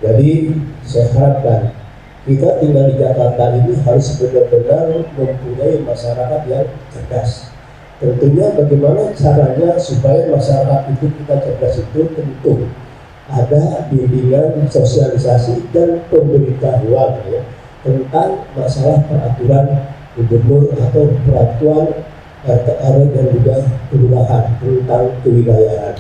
Jadi saya harapkan kita tinggal di Jakarta ini harus benar-benar mempunyai masyarakat yang cerdas. Tentunya bagaimana caranya supaya masyarakat itu kita cerdas itu tentu ada bimbingan sosialisasi dan pemberitahuan ya, tentang masalah peraturan gubernur atau peraturan RT RW dan juga kelurahan tentang kewilayahan.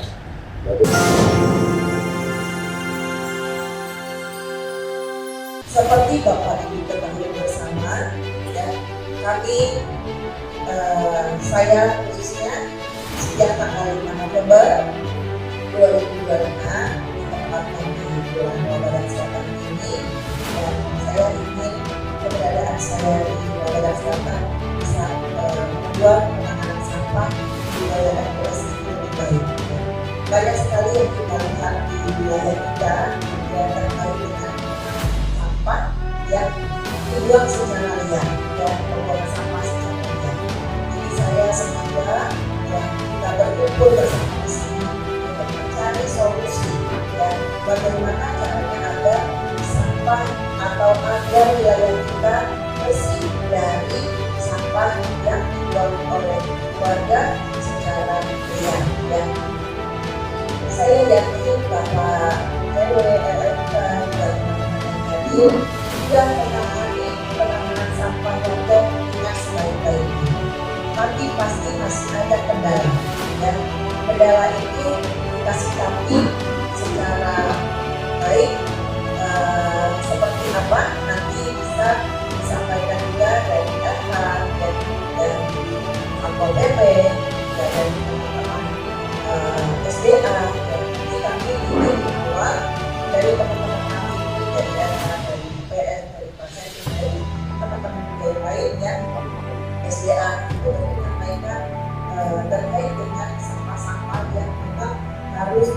Seperti Bapak Ibu ketahui bersama, ya, saya khususnya sejak tanggal 5 November 2025 ditempatkan di Kelurahan Wabaran Selatan ini, dan saya ingin keberadaan saya di Wabaran Selatan bisa membuat penanganan sampah di wilayah RPS ini lebih baik. Banyak sekali yang kita lihat di wilayah kita yang terkait dengan sampah yang dibuang secara liar dan pembuangan sampah secara liar. Jadi saya semoga ya, kita berkumpul bersama di sini untuk mencari solusi dan bagaimana caranya agar sampah atau agar wilayah kita bersih dari sampah yang dibuang oleh warga secara liar. Ya. Saya yakin bahwa RW RMK dan teman-teman sudah menangani penanganan sampah warga dengan sebaik-baiknya. Tapi pasti masih ada kendala. Dan kendala itu kita sikapi secara baik. Seperti apa nanti bisa disampaikan juga dari FH dan Satpol PP dan dari teman-teman SDA. Jadi kami ingin bahwa dari teman-teman kami dari FH, dari IPN, dari Pasien, dari teman-teman yang lain yang SDA itu menyampaikan terkait dengan sampah-sampah yang memang harus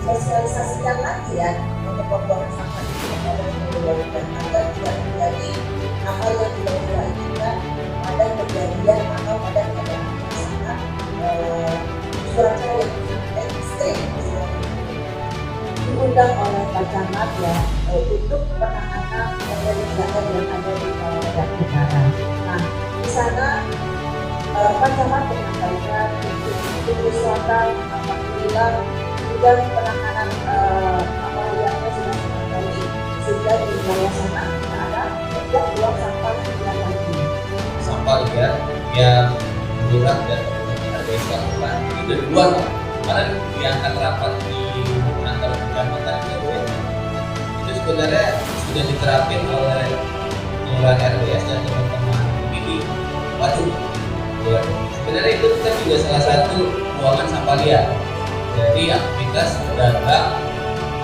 disosialisasikan lagi ya untuk pembuangan sampah itu kepada keluarga agar tidak terjadi apa yang kita inginkan pada kejadian atau pada keadaan sangat cuaca yang ekstrim diundang oleh Pak Camat ya untuk penanganan kegiatan yang ada di Kawasan Utara. Nah di sana Pak Camat menyampaikan untuk Selatan alhamdulillah sudah penanganan apa yang sudah terjadi sehingga di wilayah sana ada buang sampah yang lagi. Sampah yang berat dan harus dilakukan itu duluan kemarin diangkat rapat di kantor kecamatan itu sebenarnya sudah diterapin oleh kelurahan RWS dan teman-teman ini. Waduh, sebenarnya itu kan juga salah satu buangan sampah liar. Jadi aktivitas pedagang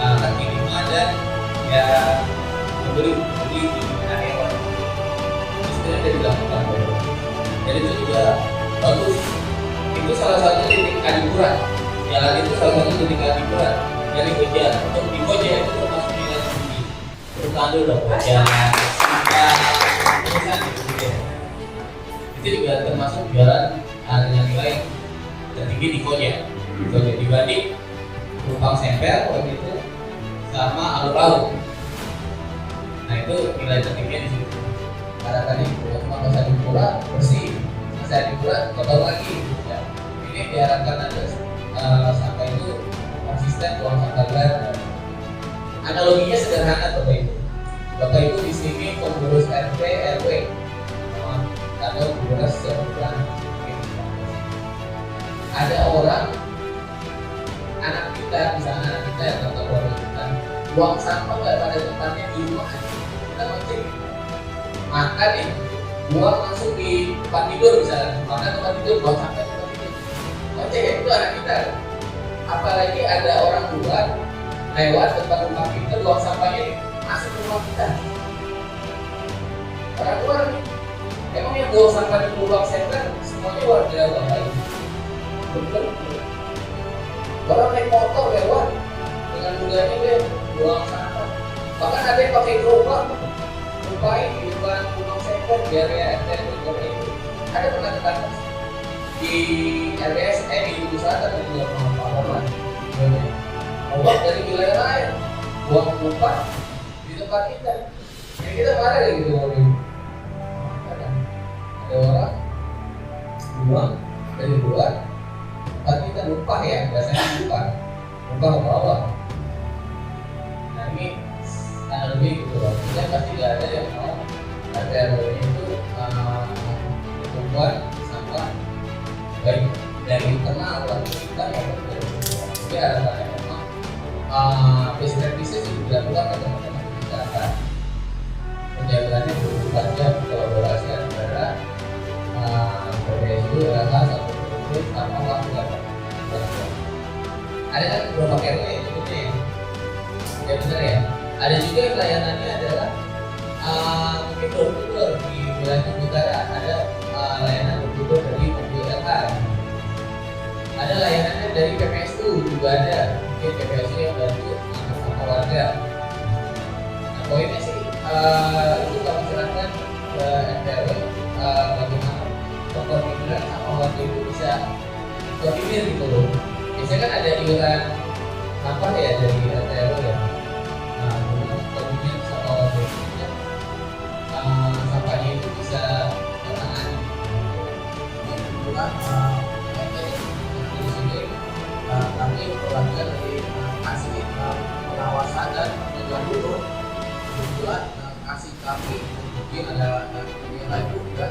kaki lima dan ya membeli di area itu sebenarnya dilakukan. Jadi itu juga bagus. Itu salah satu titik adipuran. Jalan itu salah satu titik adipuran. Dari Koja untuk di Koja itu termasuk nilai tinggi. Terutama udah Koja, itu juga termasuk jalan yang nilai tertinggi di Koja. Koja dibanding Lubang Sempel waktu itu sama Alur Laut. Nah itu nilai tertingginya di situ. Karena tadi cuma masa Adipura bersih, masa Adipura kotor lagi. Ya. Ini diharapkan ada sampah itu konsisten buang sampah liar. Analoginya sederhana Bapak Ibu. Bapak Ibu di sini pengurus RT RW atau pengurus sebulan. Ada orang anak kita, misalnya anak kita yang atau keluarga kita buang sampah nggak pada tempatnya di rumah aja, kita ngecek makan nih buang langsung di tempat tidur misalnya, makan tempat tidur buang sampah tempat tidur, ngecek itu anak kita. Apalagi ada orang luar lewat tempat rumah kita buang sampahnya masuk ke rumah kita. Orang luar emang yang buang sampah di lubang senter semuanya warga lain. Betul. Orang naik motor lewat dengan mudahnya dia buang sampah. Bahkan ada yang pakai gerobak, lupain di depan lubang senter biar ya itu. Ada pernah ketangkap di RWS di Pusat atau di Lapangan. Obat dari wilayah lain, buang sampah di tempat kita. Yang kita marah kayak gitu orang. Ada orang buang dari luar, tempat kita lupa ya, biasanya lupa ke bawah. Nah ini lebih gitu loh. Kita pasti tidak ada yang mau RW itu membuat sampah baik dari internal atau kita maupun dari luar. Jadi harapannya memang best practices itu dilakukan ke teman-teman kita akan penjagaannya 24 jam kolaborasi antara PPSU, LH, satu grup sama waktu ada kan beberapa RW sebetulnya ya benar ya. Ada juga yang layanannya adalah mungkin door-to-door di wilayah utara ada layanan door-to-door dari mobil LH. Ada layanannya dari PPSU juga ada, mungkin PPSU yang bantu sama warga. Nah poinnya sih itu kami serahkan ke RW bagaimana koordinasi sama warga itu bisa koordinir gitu loh. Biasanya kan ada iuran sampah ya dari RW ya. Nah, koordinasi sama warga itu sampahnya itu bisa tertangani. Kebetulan di sini kami perwakilan dari kasih pengawasan dan pengajuan dulu. Kebetulan kasih kami mungkin ada yang lain juga.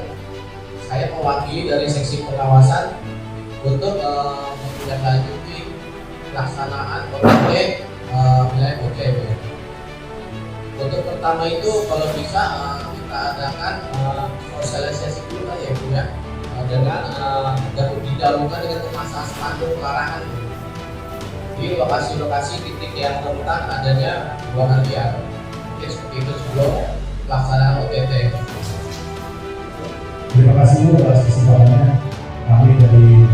Saya mewakili dari seksi pengawasan untuk menindaklanjuti pelaksanaan OTT wilayah OTW. Untuk pertama itu kalau bisa kita adakan sosialisasi dulu lah ya Bu ya, dengan didahulukan dengan pemasangan spanduk larangan di lokasi-lokasi titik yang rentan adanya buangan liar. Mungkin seperti itu sebelum pelaksanaan OTT. Terima kasih Bu atas kesempatannya. Kami dari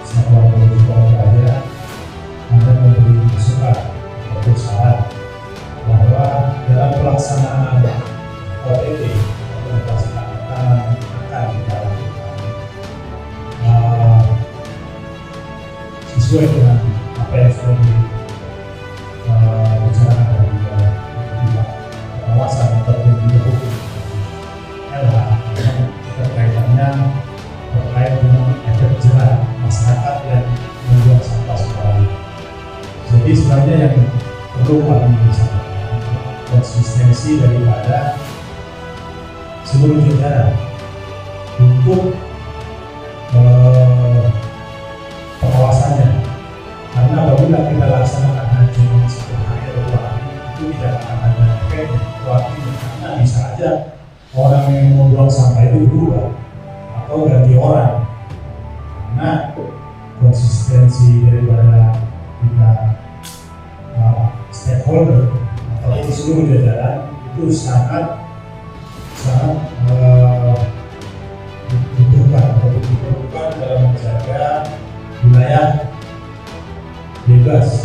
Satuan Polisi Raja Anda memberi masukan atau saran bahwa dalam pelaksanaan OTT atau pelaksanaan akan kita lakukan sesuai dengan apa yang sudah dibicarakan dari pengawasan ataupun di hukum LH terkaitannya terkait dengan efek jerah masyarakat yang membuang sampah sembarangan. Jadi sebenarnya yang perlu kami sampaikan konsistensi daripada seluruh jajaran untuk pengawasannya, karena apabila kita laksanakan hanya cuma 1 hari atau 2 hari itu tidak akan ada efeknya. Karena bisa aja orang yang membuang sampah itu berubah atau ganti orang. Karena konsistensi daripada kita stakeholder atau seluruh jajaran itu sangat diperlukan dalam menjaga wilayah bebas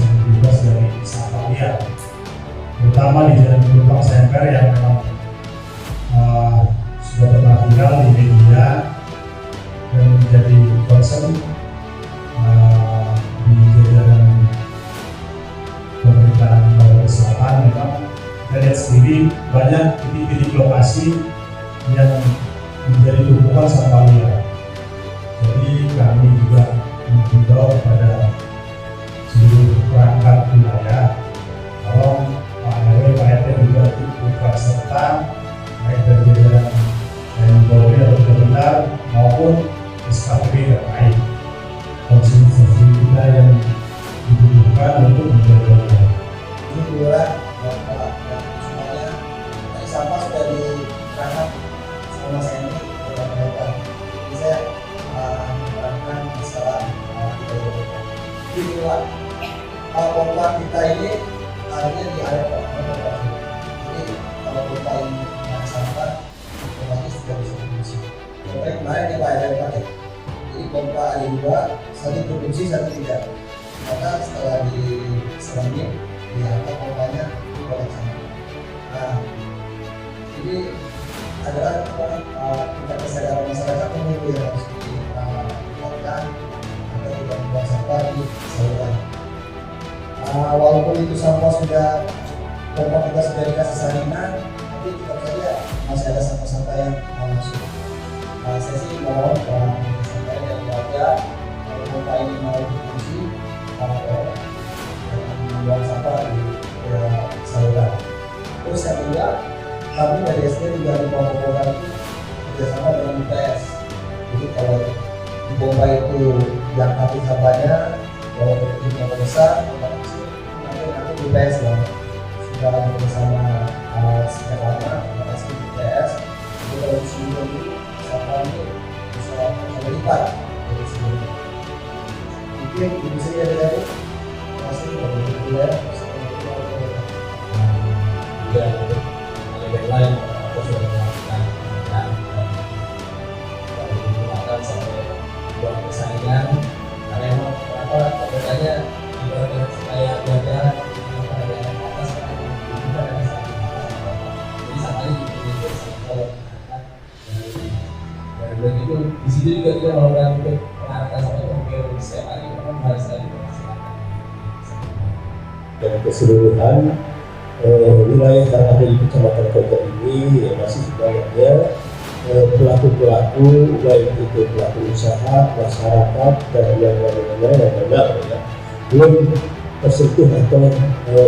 dari sampah liar, terutama di Jalan Pelumpang Semper yang memang sudah pernah viral di media dan menjadi concern di jajaran pemerintahan Sulawesi Selatan. Memang kita lihat sendiri banyak titik-titik lokasi yang menjadi tumpukan sampah liar. Jadi kami juga menghimbau kepada seluruh perangkat wilayah, tolong Pak RW, Pak RT juga ikut serta baik dari jajaran TNI Polri atau Benar maupun SKPD terkait konsistensi kita yang dibutuhkan untuk menjaga wilayah. Ini dua dan semuanya tadi sampah sudah diterangkan sama saya ini dalam mereka. Jadi saya menerangkan masalah di luar. Pompa kita ini akhirnya di area Pak. Jadi kalau pompa ini sampah, otomatis sudah bisa diproduksi. Contohnya kemarin di Pak ada pakai. Jadi pompa ada 2, satu produksi, satu tidak. Maka setelah diselami, diangkat pompanya oleh sampah. Nah, ini adalah tingkat kesadaran masyarakat menunggu yang harus dilakukan agar tidak membuang sampah di saluran. walaupun itu sampah sudah pompa kita sudah dikasih salinan, tapi tetap saja masih ada sampah-sampah yang masuk. Saya sih mohon sampai dari warga kalau pompa ini mau berfungsi, membuang sampah di saluran. Terus yang kedua, kami dari SD juga di pompa itu kerjasama dengan UPS. Jadi kalau di pompa itu yang hati sampahnya, kalau itu pompa besar, pompa kecil, nanti UPS ya sudah bersama sejak lama, terima kasih UPS. Jadi kalau di sini sampah ini bisa terlibat dari sini. Mungkin itu saja dari saya. Terima kasih kepada ibu ya. Juga yang lain aku sudah melakukan dan kalau digunakan sampai buat persaingan karena emang kenapa katanya ibaratnya supaya ada atas juga ada jadi sampai jadi sampel dan begitu di sini juga kita melakukan untuk pengangkatan sampai mungkin setiap hari memang harus tadi Dan keseluruhan wilayah yang ada di Kecamatan Kota ini masih banyaknya pelaku-pelaku, baik itu pelaku usaha, masyarakat, dan yang lainnya yang memang belum tersentuh atau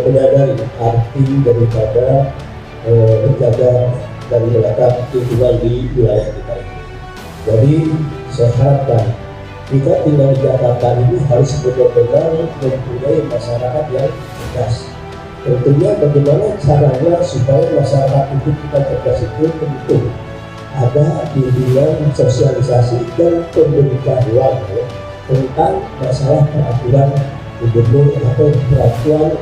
menyadari arti daripada menjaga dan menata lingkungan di wilayah kita ini. Jadi saya harapkan kita tinggal di Jakarta ini harus benar-benar mempunyai masyarakat yang cerdas. Tentunya bagaimana caranya supaya masyarakat itu kita cerdas itu tentu ada bimbingan sosialisasi dan pemberitahuan tentang masalah peraturan gubernur atau peraturan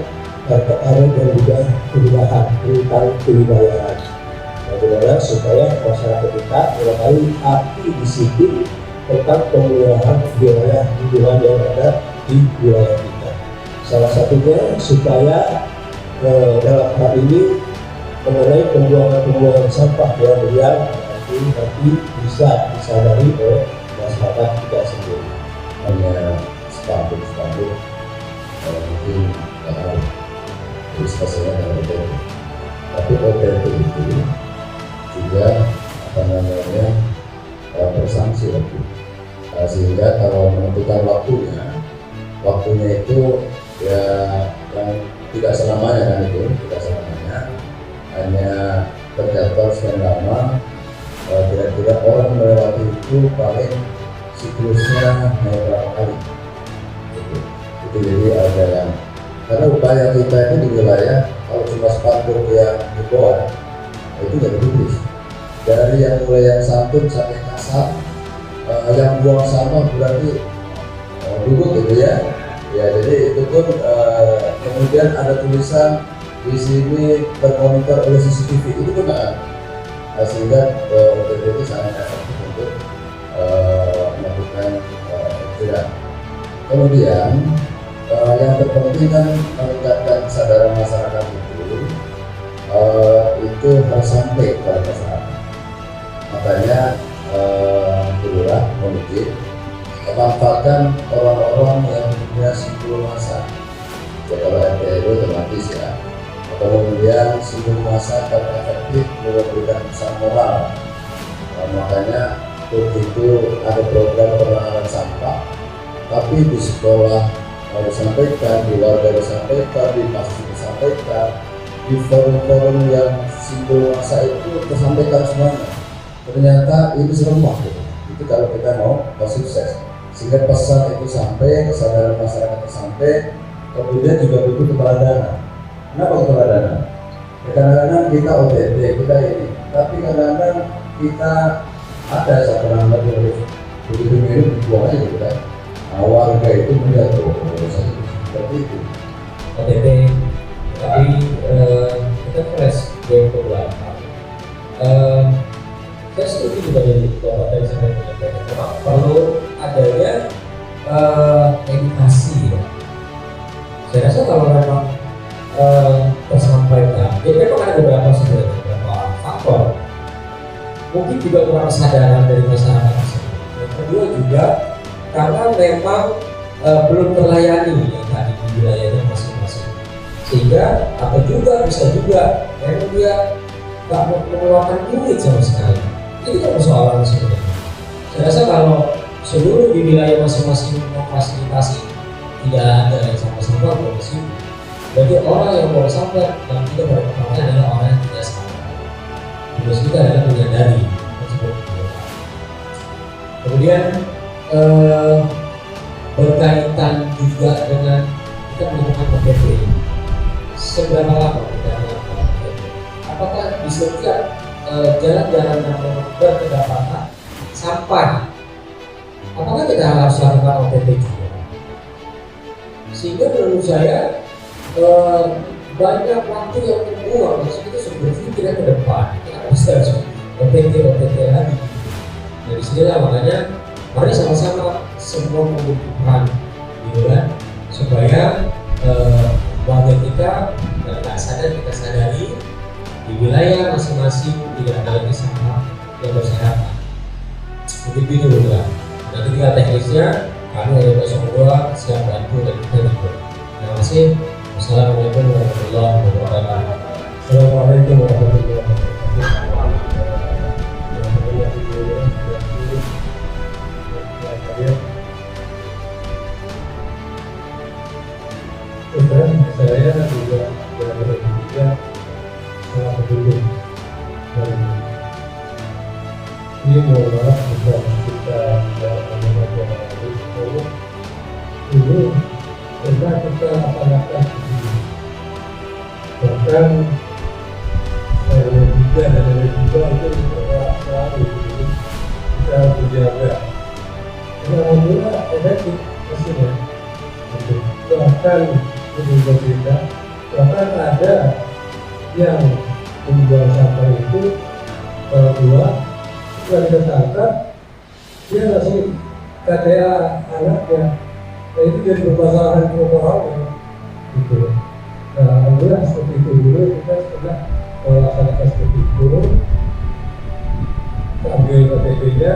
RT RW dan juga kelurahan tentang kewilayahan. Bagaimana supaya masyarakat kita mengetahui arti disiplin tentang pemeliharahan wilayah lingkungan yang ada di wilayah kita. Salah satunya supaya dalam hal ini mengenai pembuangan sampah yang nanti bisa disadari oleh masyarakat kita sendiri. Hanya spanduk mungkin diskusinya dengan OTT, tapi OTT itu juga bersanksi lagi, sehingga kalau menentukan waktunya itu ya yang tidak selamanya hanya terjadwal sekian lama. Kira-kira orang melewati itu paling siklusnya berapa kali itu jadi ada yang karena upaya kita itu di wilayah kalau cuma spanduk yang dibuat itu nggak ditulis dari yang mulai yang santun sampai kasar, yang buang sampah berarti duduk gitu ya jadi itu pun kemudian ada tulisan di sini termonitor oleh CCTV itu benar. Sehingga OTT itu sangat efektif untuk melakukan tidak. Kemudian yang terpenting kan meningkatkan kesadaran masyarakat itu harus sampai kepada masyarakat. Makanya lurah memiliki memanfaatkan orang-orang yang punya simbol massa. Ya kalau RT RW otomatis ya. Kemudian simbol massa akan efektif memberikan pesan moral. Makanya begitu ada program penanganan sampah, tapi di sekolah disampaikan, di warga disampaikan, di masjid disampaikan, di forum-forum yang simbol massa itu disampaikan semuanya. Ternyata itu seremah. Itu kalau kita mau sukses, sehingga pesan itu sampai, kesadaran masyarakat sampai, kemudian juga butuh keteladanan. Kenapa keteladanan? Ya, kadang-kadang kita OTT, kita ini, tapi kadang-kadang kita ada satu nama begitu minum dibuang aja gitu kan. Warga itu melihat seperti itu. OTT, tapi kita fresh dari ke belakang. Saya setuju juga dari Bapak tadi saya menyampaikan, memang perlu adanya edukasi ya. Saya rasa kalau memang tersampaikan, jadi memang ada beberapa faktor. Mungkin juga kurang kesadaran dari masyarakat. Yang kedua juga karena memang belum terlayani ya, tadi di wilayahnya masing-masing Sehingga atau juga bisa juga memang dia nggak mau mengeluarkan duit sama sekali. Itu kan persoalan sebenarnya. Saya rasa kalau seluruh di wilayah masing-masing memfasilitasi tidak ada yang sampah-sampah produksi, berarti orang yang buang sampah yang tidak bermanfaatnya adalah orang yang tidak sampah. Tugas kita adalah menyadari. Kemudian berkaitan juga dengan kita melakukan OPP. Seberapa lama kita melakukan OPP? Apakah di setiap jalan-jalan yang berkedapatan sampah, apakah kita harus lakukan OPP juga? Sehingga menurut saya banyak waktu yang terbuang. Kita sudah berpikir ke depan, kita bisa harus OPP lagi. Dari sinilah makanya mari sama-sama semua membutuhkan gitu kan, supaya warga kita nggak sadar, kita sadari di wilayah masing-masing tidak ada lagi sampah yang berserakan. Begitu dulu kan. Nanti tinggal teknisnya kami dari 02 siap bantu dan kita juga. Terima kasih. Wassalamualaikum warahmatullahi wabarakatuh. Assalamualaikum warahmatullahi wabarakatuh. Saya juga berada sangat beruntung dan ini mohon maaf bukan kita ini pernah kita laksanakan bahkan juga dan juga itu selalu kita berjaga. Alhamdulillah efektif hasilnya. Bahkan kita bahkan ada yang membuang sampah itu kalau dua sudah ditangkap dia langsung KTA anaknya. Nah itu jadi permasalahan orang gitu. Nah alhamdulillah seperti itu dulu kita sudah melaksanakan seperti itu. Kita ambil KTP-nya,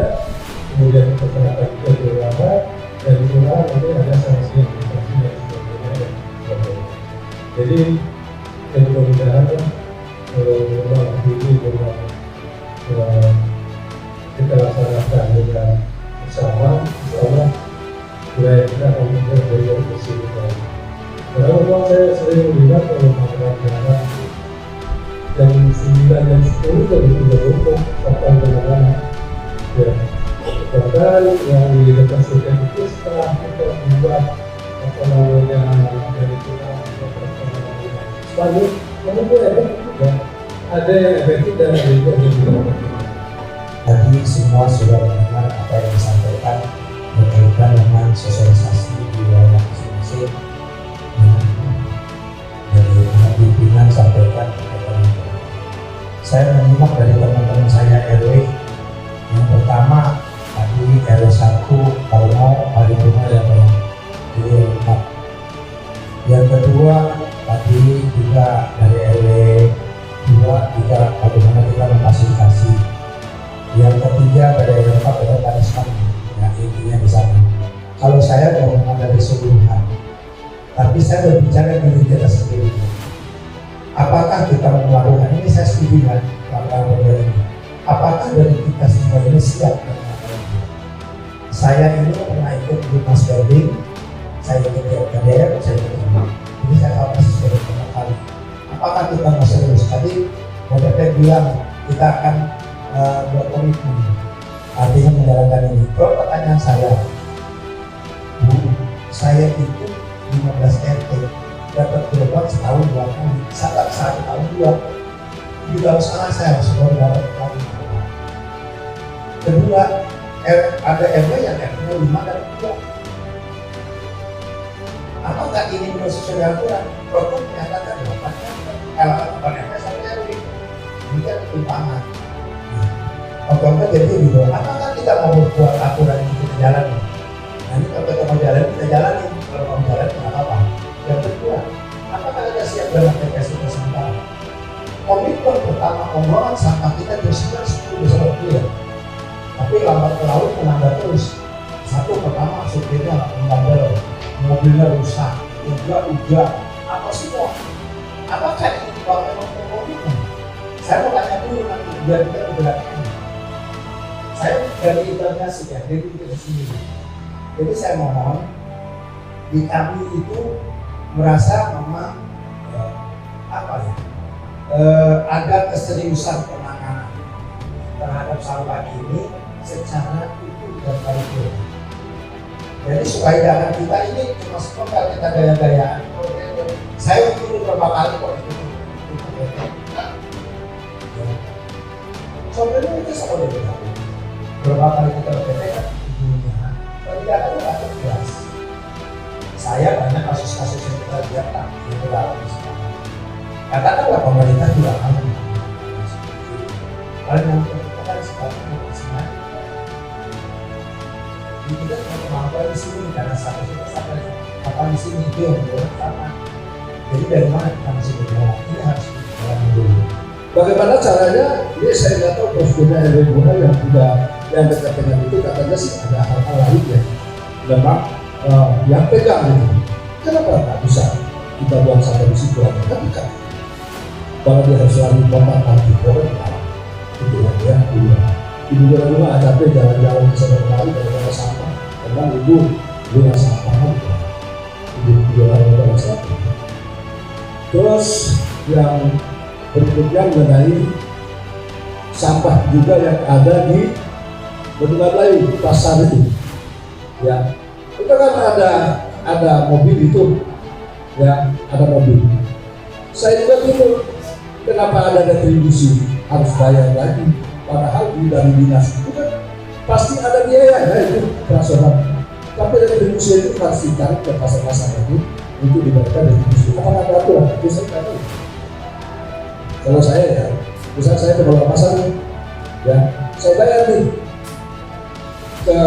kemudian kita serahkan ke kelurahan dan di kelurahan nanti ada sanksi yang sebagainya. Jadi mudah-mudahan kalau ini kita laksanakan dengan bersama, insyaallah wilayah kita akan menjadi bersih. Karena memang saya sering melihat kalau masyarakat jam 9 jam 10 dari sudah tutup sampai mana-mana. Ya, bahkan yang di dekat surga itu setelah kita membuat apa namanya dari kita lanjut, namun itu efektif juga. Ada yang efektif dan ada juga yang tidak efektif. Tadi semua sudah mendengar apa yang disampaikan berkaitan dengan sosialisasi di wilayah masing-masing. Dari pimpinan sampaikan berkaitan dengan saya menyimak dari teman-teman saya RW. Yang pertama tadi RW 1 kalau mau hari rumah yang jadi lengkap. Yang kedua tadi juga dari RW 2 juga bagaimana kita memfasilitasi. Yang ketiga dari RW 4 adalah punishment, ya intinya di sana. Kalau saya ngomong dari keseluruhan, tapi saya berbicara diri kita sendiri. Apakah kita melakukan ini? Saya setuju kan melakukan ini. Apakah dari kita semua ini siap? Saya ini pernah ikut di Mas Berbing, saya ikut di FKDR, saya ikut di ini saya tahu persis dari pertama kali. Apakah kita masih serius? Tadi Bapak bilang kita akan berkomitmen, artinya menjalankan ini. Kalau pertanyaan saya, Bu, saya itu 15 RT dapat berobat setahun 2 kali, saat 1 tahun 2. Di dalam sana saya harus dapat lagi. Kedua, ada RW yang RT-nya 5 dan 2. Apakah ini menurut sesuai aturan? Program menyatakan 8 RT 1 RW. Ini kan ketimpangan. Programnya jadi gitu. Apakah kita mau buat aturan ini kita jalani? Nah ini kalau kita mau jalani, kita jalani. Kalau mau jalani, nggak apa-apa. Yang kedua, apakah kita siap dalam TPS kita sementara? Komitmen pertama pembuangan sampah kita bersihkan 10 besar rupiah. Tapi lambat ke laut menambah terus. Satu pertama supirnya nggak membandel, mobilnya rusak, juga apa semua. Apakah ini Bapak mau komitmen? Saya mau tanya dulu nanti biar kita bergerakkan. Saya dari internasi ya, dari itu sendiri. Jadi saya mohon di kami itu merasa memang ada keseriusan penanganan terhadap sampah ini secara utuh dan baik. Jadi supaya jangan kita ini cuma sekedar kita gaya-gayaan. Saya itu beberapa kali kok itu. Soalnya itu sama dengan beberapa kali kita berbeda dunia, penindakan itu tidak jelas. Saya banyak kasus-kasus yang kita lihat yang terlalu sekarang. Katakanlah pemerintah juga akan kalau yang kita kan sekarang kita kemampuan di sini karena satu kita sampai apa di sini itu yang sama. Jadi dari mana kita masih berjalan? Ini harus berjalan dulu. Bagaimana caranya? Ini saya nggak tahu prosedurnya RW yang sudah yang dekat dengan itu katanya sih ada hal-hal lain ya. Memang yang pegang itu. Kenapa nggak bisa kita buang sampai di situ aja? Kan dekat. Kalau dia harus selalu kontak lagi, orang itu ya dua. Ibu juga capek jalan-jalan ke sana kemari dari sampah. Memang ibu guna sampah kan? Ibu jualan dari sampah. Terus yang berikutnya mengenai sampah juga yang ada di Bendungan Melayu pasar itu, ya kita kan ada mobil itu, ya ada mobil. Saya juga bingung kenapa ada retribusi harus bayar lagi, padahal dari dinas itu kan pasti ada biaya, ya itu operasional. Tapi retribusi itu harus ditarik ke pasar-pasar itu untuk diberikan retribusi. Apakah ada aturan? Itu saya nggak tahu. Kalau saya ya, misalnya saya pengelola pasar, ya saya bayar nih ke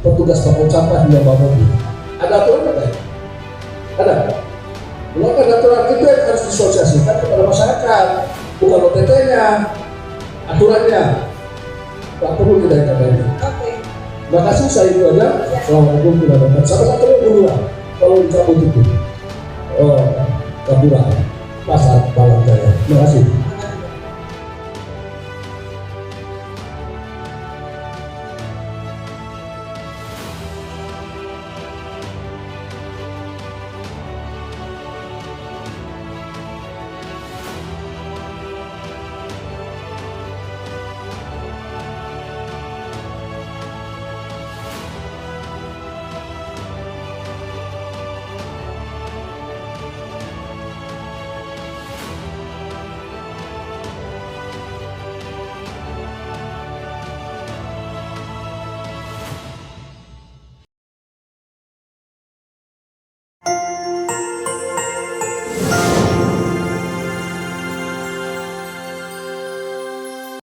petugas pengangkut sampah di bawa mobil. Ada aturan nggak? Ada. Kalau ada aturan itu yang harus disosialisasikan kepada masyarakat, bukan OTT-nya, aturannya. Tak perlu kita ingatkan. Oke. Terima kasih, saya itu aja. Assalamualaikum warahmatullahi wabarakatuh. Sampai ketemu dulu lah. Kalau dicabut itu, Kapura, Pasar Balang Jaya. Terima kasih.